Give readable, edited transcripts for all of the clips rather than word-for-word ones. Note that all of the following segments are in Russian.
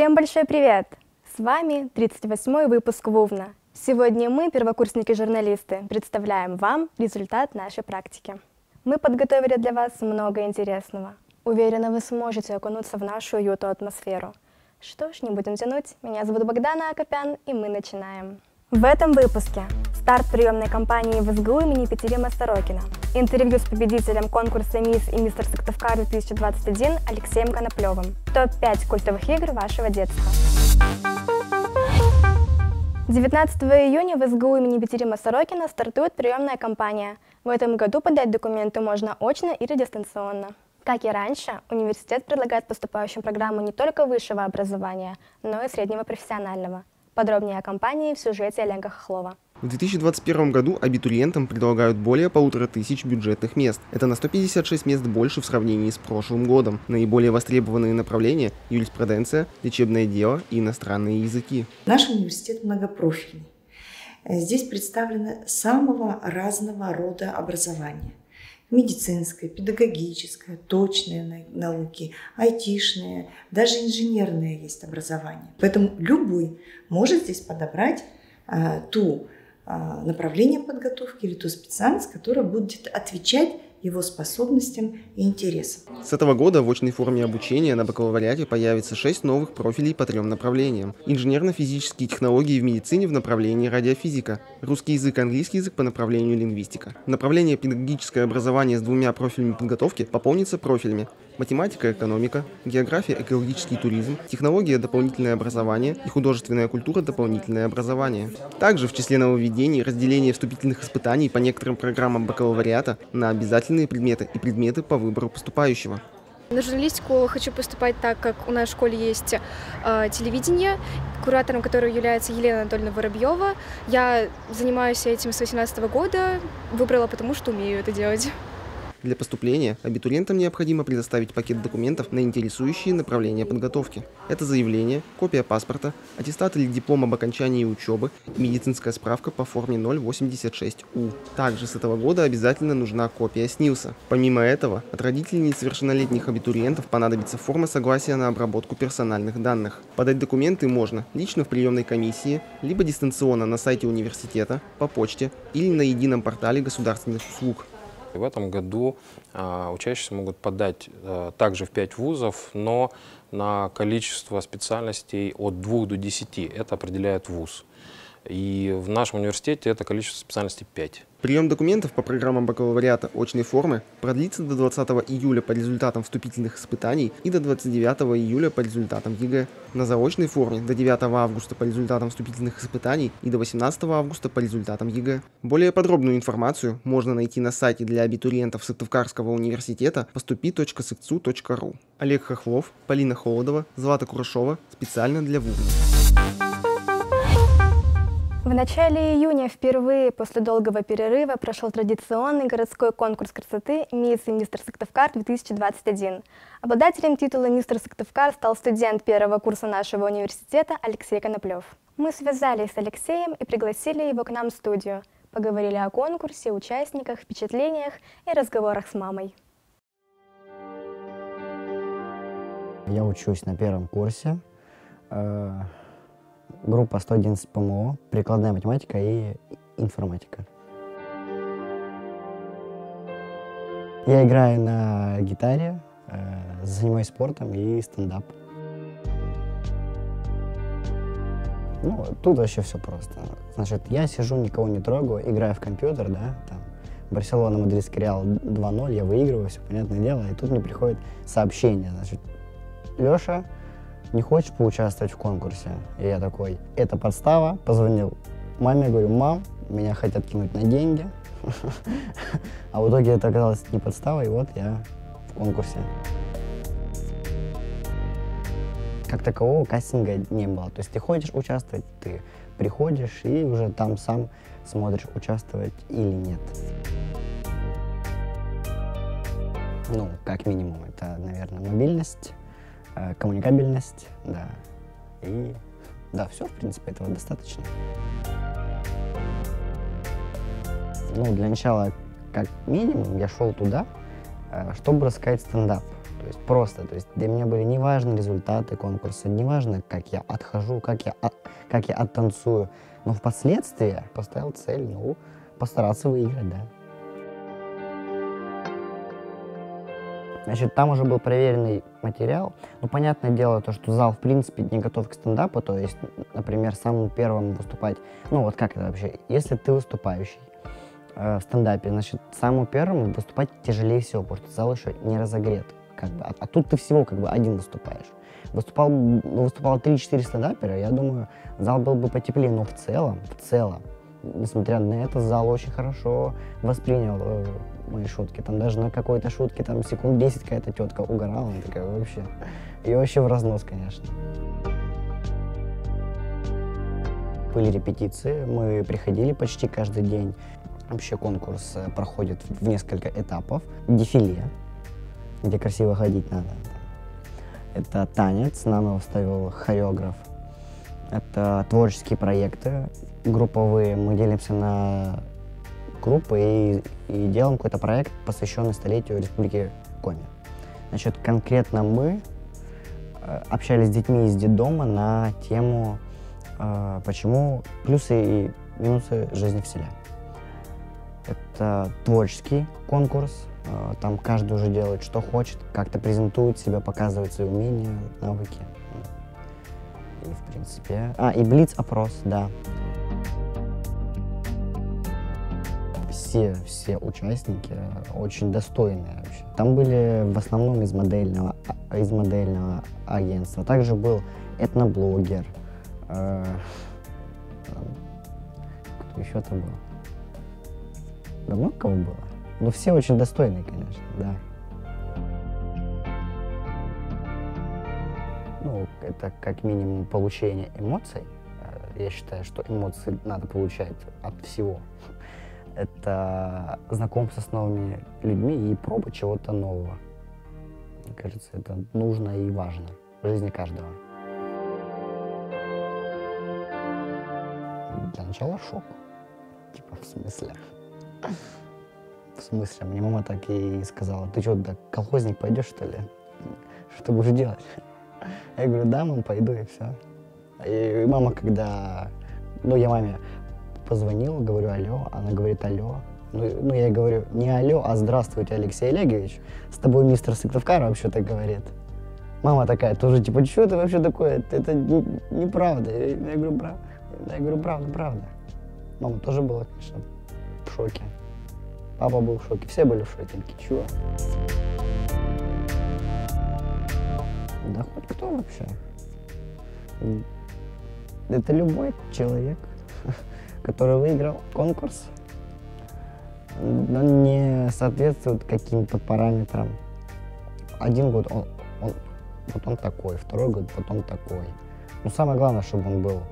Всем большой привет! С вами 38-й выпуск ВУВНа. Сегодня мы, первокурсники-журналисты, представляем вам результат нашей практики. Мы подготовили для вас много интересного. Уверена, вы сможете окунуться в нашу уютную атмосферу. Что ж, не будем тянуть. Меня зовут Богдана Акопян, и мы начинаем. В этом выпуске старт приемной кампании в СГУ имени Екатерины Сорокина, интервью с победителем конкурса «Мисс и Мистер Сыктывкар 2021» Алексеем Коноплевым, топ-5 культовых игр вашего детства. 19 июня в СГУ имени Екатерины Сорокина стартует приемная кампания. В этом году подать документы можно очно или дистанционно. Как и раньше, университет предлагает поступающим программу не только высшего образования, но и среднего профессионального. Подробнее о кампании в сюжете Олега Хохлова. В 2021 году абитуриентам предлагают более 1500 бюджетных мест. Это на 156 мест больше в сравнении с прошлым годом. Наиболее востребованные направления – юриспруденция, лечебное дело и иностранные языки. Наш университет многопрофильный. Здесь представлено самого разного рода образование. Медицинское, педагогическое, точные науки, айтишные, даже инженерное есть образование. Поэтому любой может здесь подобрать ту направление подготовки или ту специальность, которая будет отвечать его способностям и интересам. С этого года в очной форме обучения на бакалавриате появится 6 новых профилей по 3 направлениям. Инженерно-физические технологии в медицине в направлении радиофизика, русский язык и английский язык по направлению лингвистика. Направление педагогическое образование с 2 профилями подготовки пополнится профилями математика, экономика, география, экологический туризм, технология, дополнительное образование и художественная культура, дополнительное образование. Также в числе нововведений разделение вступительных испытаний по некоторым программам бакалавриата на обязательные предметы и предметы по выбору поступающего. На журналистику хочу поступать так, как у нас в школе есть телевидение, куратором которого является Елена Анатольевна Воробьева. Я занимаюсь этим с 2018 года, выбрала потому, что умею это делать. Для поступления абитуриентам необходимо предоставить пакет документов на интересующие направления подготовки. Это заявление, копия паспорта, аттестат или диплом об окончании учебы и медицинская справка по форме 086У. Также с этого года обязательно нужна копия СНИЛСа. Помимо этого, от родителей несовершеннолетних абитуриентов понадобится форма согласия на обработку персональных данных. Подать документы можно лично в приемной комиссии, либо дистанционно на сайте университета, по почте или на едином портале государственных услуг. В этом году учащиеся могут подать также в 5 вузов, но на количество специальностей от 2 до 10. Это определяет вуз. И в нашем университете это количество специальностей 5. Прием документов по программам бакалавриата очной формы продлится до 20 июля по результатам вступительных испытаний и до 29 июля по результатам ЕГЭ. На заочной форме до 9 августа по результатам вступительных испытаний и до 18 августа по результатам ЕГЭ. Более подробную информацию можно найти на сайте для абитуриентов Сыктывкарского университета поступи.сыктсу.ру. Олег Хохлов, Полина Холодова, Злата Курашова специально для ВУВНа. В начале июня впервые после долгого перерыва прошел традиционный городской конкурс красоты «Мисс и Мистер Сыктывкар 2021». Обладателем титула «Мистер Сыктывкар» стал студент первого курса нашего университета Алексей Коноплев. Мы связались с Алексеем и пригласили его к нам в студию. Поговорили о конкурсе, участниках, впечатлениях и разговорах с мамой. Я учусь на первом курсе. Группа 111 ПМО, прикладная математика и информатика. Я играю на гитаре, занимаюсь спортом и стендап. Ну, тут вообще все просто. Значит, я сижу, никого не трогаю, играю в компьютер, да, там, Барселона, Мадридский Реал 2-0, я выигрываю, все понятное дело, и тут мне приходит сообщение, значит, Леша, не хочешь поучаствовать в конкурсе? И я такой, это подстава, позвонил маме, говорю, мам, меня хотят кинуть на деньги. А в итоге это оказалось не подстава, и вот я в конкурсе. Как такового кастинга не было. То есть ты хочешь участвовать, ты приходишь и уже там сам смотришь, участвовать или нет. Ну, как минимум, это, наверное, мобильность, коммуникабельность, да, и да, все, в принципе, этого достаточно. Ну, для начала, как минимум, я шел туда, чтобы рассказать стендап. То есть просто, то есть для меня были не важны результаты конкурса, не важно, как я отхожу, как я оттанцую. Но впоследствии поставил цель, ну, постараться выиграть, да. Значит, там уже был проверенный материал. Ну, понятное дело, то, что зал, в принципе, не готов к стендапу. То есть, например, самым первым выступать... Ну, вот как это вообще? Если ты выступающий в стендапе, значит, самому первому выступать тяжелее всего, потому что зал еще не разогрет. Как бы. А тут ты всего как бы один выступаешь. Выступало 3-4 стендапера, я думаю, зал был бы потеплее. Но в целом, несмотря на это, зал очень хорошо воспринял мои шутки. Там даже на какой-то шутке там секунд 10 какая-то тетка угорала, она такая вообще. И вообще в разнос, конечно. Были репетиции, мы приходили почти каждый день. Вообще конкурс проходит в несколько этапов. Дефиле, где красиво ходить надо. Это танец, нам его ставил хореограф. Это творческие проекты групповые. Мы делимся на группы и делаем какой-то проект, посвященный столетию Республики Коми. Значит, конкретно мы общались с детьми из детдома на тему, почему плюсы и минусы жизни в селе. Это творческий конкурс. Там каждый уже делает, что хочет, как-то презентует себя, показывает свои умения, навыки. И, в принципе... и блиц-опрос, да. Все участники очень достойные вообще. Там были в основном из модельного агентства. Также был этноблогер. Кто еще там был? Да много кого было? Ну, все очень достойные, конечно, да. Ну, это как минимум получение эмоций. Я считаю, что эмоции надо получать от всего. Это знакомство с новыми людьми и проба чего-то нового. Мне кажется, это нужно и важно в жизни каждого. Для начала шок. Типа, в смысле? В смысле? Мне мама так и сказала: ты что, да колхозник пойдешь, что ли? Что ты будешь делать? Я говорю: да, мам, пойду, и все. И мама, когда... Ну, я маме позвонил, говорю: алло. Она говорит: алло. Ну, я ей говорю: не алло, а здравствуйте, Алексей Олегович. С тобой мистер Сыктывкар вообще-то говорит. Мама такая тоже, типа: что это вообще такое? Это неправда. Я говорю: правда. Я говорю: правда. Мама тоже была, конечно, в шоке. Папа был в шоке, все были в шоке. Такие: чего? Да хоть кто вообще. Это любой человек, который выиграл конкурс, он не соответствует каким-то параметрам. Один год он такой, второй год вот он такой. Но самое главное, чтобы он был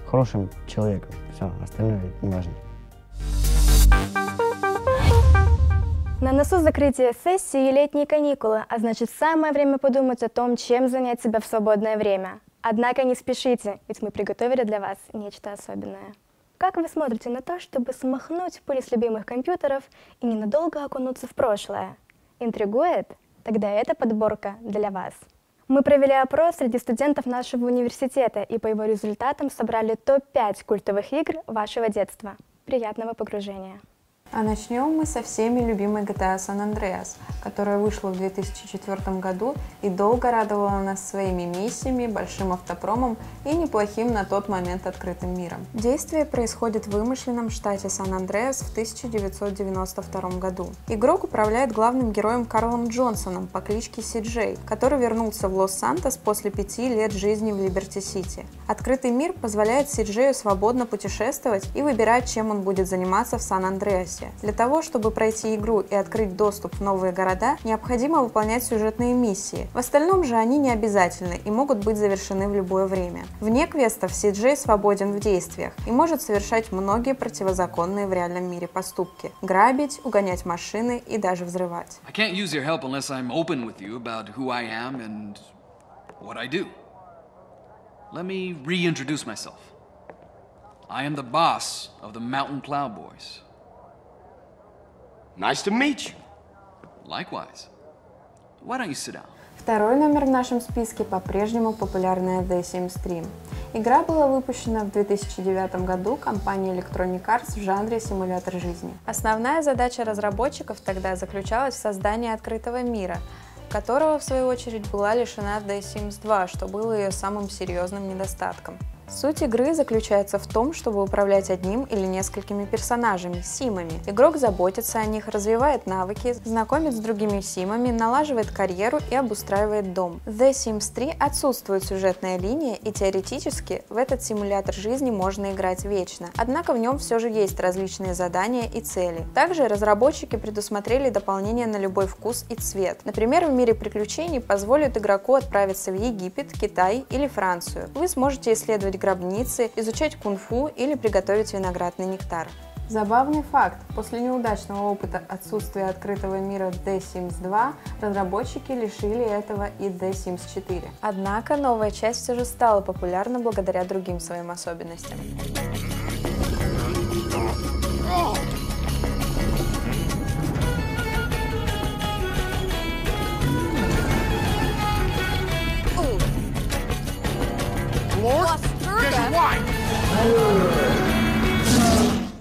хорошим человеком. Все, остальное не важно. На носу закрытие сессии и летние каникулы, а значит, самое время подумать о том, чем занять себя в свободное время. Однако не спешите, ведь мы приготовили для вас нечто особенное. Как вы смотрите на то, чтобы смахнуть пыль с любимых компьютеров и ненадолго окунуться в прошлое? Интригует? Тогда эта подборка для вас. Мы провели опрос среди студентов нашего университета и по его результатам собрали топ-5 культовых игр вашего детства. Приятного погружения! А начнем мы со всеми любимой GTA San Andreas, которая вышла в 2004 году и долго радовала нас своими миссиями, большим автопромом и неплохим на тот момент открытым миром. Действие происходит в вымышленном штате Сан-Андреас в 1992 году. Игрок управляет главным героем Карлом Джонсоном по кличке Си-Джей, который вернулся в Лос-Сантос после 5 лет жизни в Либерти-Сити. Открытый мир позволяет Си-Джею свободно путешествовать и выбирать, чем он будет заниматься в Сан-Андреасе. Для того, чтобы пройти игру и открыть доступ в новые города, необходимо выполнять сюжетные миссии. В остальном же они не обязательны и могут быть завершены в любое время. Вне квестов Си-Джей свободен в действиях и может совершать многие противозаконные в реальном мире поступки – грабить, угонять машины и даже взрывать. Nice to meet you. Likewise. Why don't you sit down? Второй номер в нашем списке по-прежнему популярная The Sims 3. Игра была выпущена в 2009 году компанией Electronic Arts в жанре симулятор жизни. Основная задача разработчиков тогда заключалась в создании открытого мира, которого, в свою очередь, была лишена The Sims 2, что было ее самым серьезным недостатком. Суть игры заключается в том, чтобы управлять одним или несколькими персонажами, симами. Игрок заботится о них, развивает навыки, знакомит с другими симами, налаживает карьеру и обустраивает дом. В The Sims 3 отсутствует сюжетная линия, и теоретически в этот симулятор жизни можно играть вечно. Однако в нем все же есть различные задания и цели. Также разработчики предусмотрели дополнения на любой вкус и цвет. Например, в мире приключений позволят игроку отправиться в Египет, Китай или Францию. Вы сможете исследовать гробницы, изучать кунг-фу или приготовить виноградный нектар. Забавный факт. После неудачного опыта отсутствия открытого мира The Sims 2, разработчики лишили этого и The Sims 4. Однако новая часть все же стала популярна благодаря другим своим особенностям.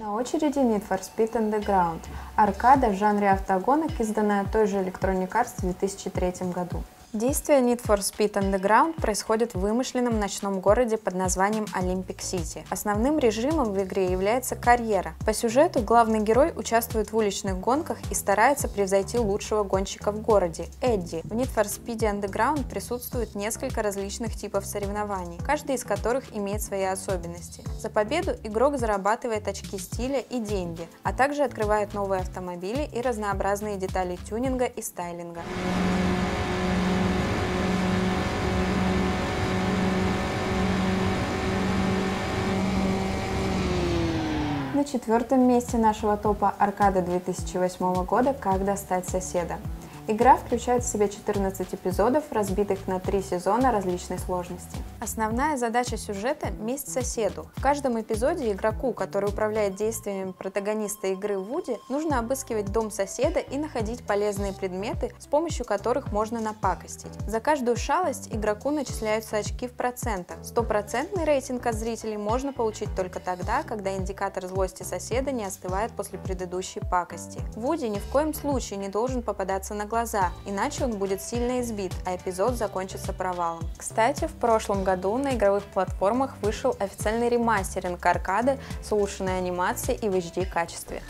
На очереди Need for Speed Underground. Аркада в жанре автогонок, изданная той же Electronic Arts в 2003 году. Действие Need for Speed Underground происходит в вымышленном ночном городе под названием Olympic City. Основным режимом в игре является карьера. По сюжету главный герой участвует в уличных гонках и старается превзойти лучшего гонщика в городе – Эдди. В Need for Speed Underground присутствует несколько различных типов соревнований, каждый из которых имеет свои особенности. За победу игрок зарабатывает очки стиля и деньги, а также открывает новые автомобили и разнообразные детали тюнинга и стайлинга. На четвертом месте нашего топа аркада 2008 года «Как достать соседа». Игра включает в себя 14 эпизодов, разбитых на 3 сезона различной сложности. Основная задача сюжета – месть соседу. В каждом эпизоде игроку, который управляет действиями протагониста игры Вуди, нужно обыскивать дом соседа и находить полезные предметы, с помощью которых можно напакостить. За каждую шалость игроку начисляются очки в процентах. 100% рейтинг от зрителей можно получить только тогда, когда индикатор злости соседа не остывает после предыдущей пакости. Вуди ни в коем случае не должен попадаться на глаза, иначе он будет сильно избит, а эпизод закончится провалом. Кстати, в прошлом году на игровых платформах вышел официальный ремастеринг аркады с улучшенной анимацией и в HD качестве.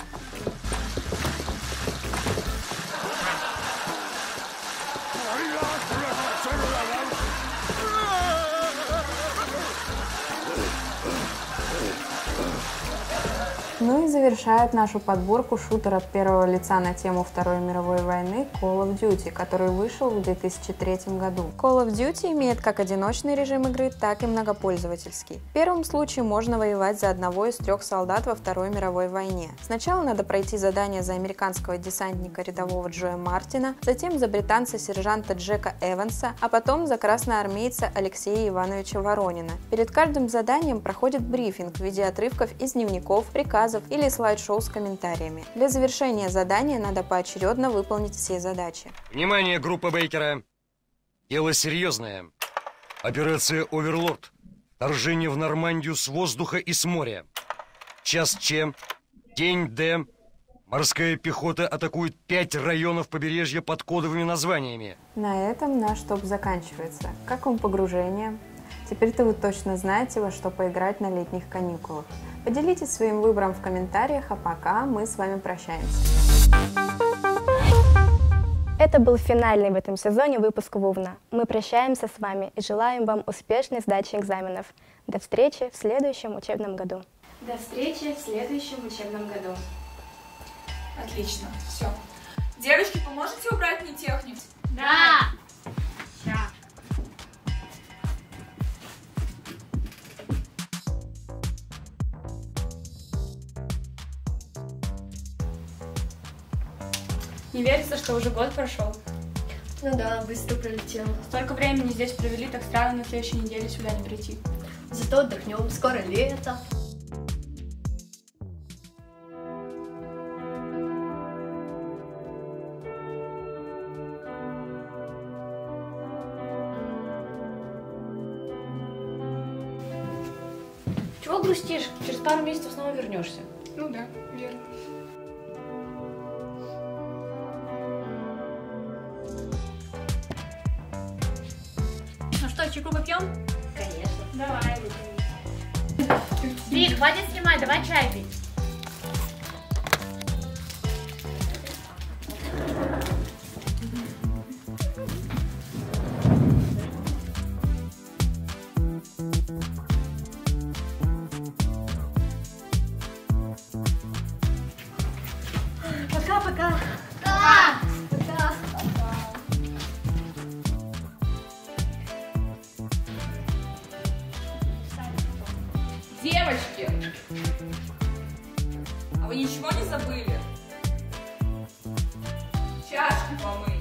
Ну и завершает нашу подборку шутер от первого лица на тему Второй мировой войны Call of Duty, который вышел в 2003 году. Call of Duty имеет как одиночный режим игры, так и многопользовательский. В первом случае можно воевать за одного из 3 солдат во Второй мировой войне. Сначала надо пройти задание за американского десантника рядового Джоя Мартина, затем за британца-сержанта Джека Эванса, а потом за красноармейца Алексея Ивановича Воронина. Перед каждым заданием проходит брифинг в виде отрывков из дневников, приказов или слайд-шоу с комментариями. Для завершения задания надо поочередно выполнить все задачи. Внимание, группа Бейкера! Дело серьезное. Операция «Оверлорд». Вторжение в Нормандию с воздуха и с моря. Час Ч. День Д. Морская пехота атакует 5 районов побережья под кодовыми названиями. На этом наш топ заканчивается. Как вам погружение? Теперь-то вы точно знаете, во что поиграть на летних каникулах. Поделитесь своим выбором в комментариях, а пока мы с вами прощаемся. Это был финальный в этом сезоне выпуск Вувна. Мы прощаемся с вами и желаем вам успешной сдачи экзаменов. До встречи в следующем учебном году. До встречи в следующем учебном году. Отлично, все. Девочки, поможете убрать мне технику? Да! Ща. Не верится, что уже год прошел. Ну да, быстро пролетело. Столько времени здесь провели, так странно на следующей неделе сюда не прийти. Зато отдохнем, скоро лето. грустишь? Через пару месяцев снова вернешься. Ну да, верно. Ну что, чайку попьем? Конечно. Давай. Вик, хватит снимать, давай чай пить. Пока-пока. Девочки, а вы ничего не забыли? Чашки помыть.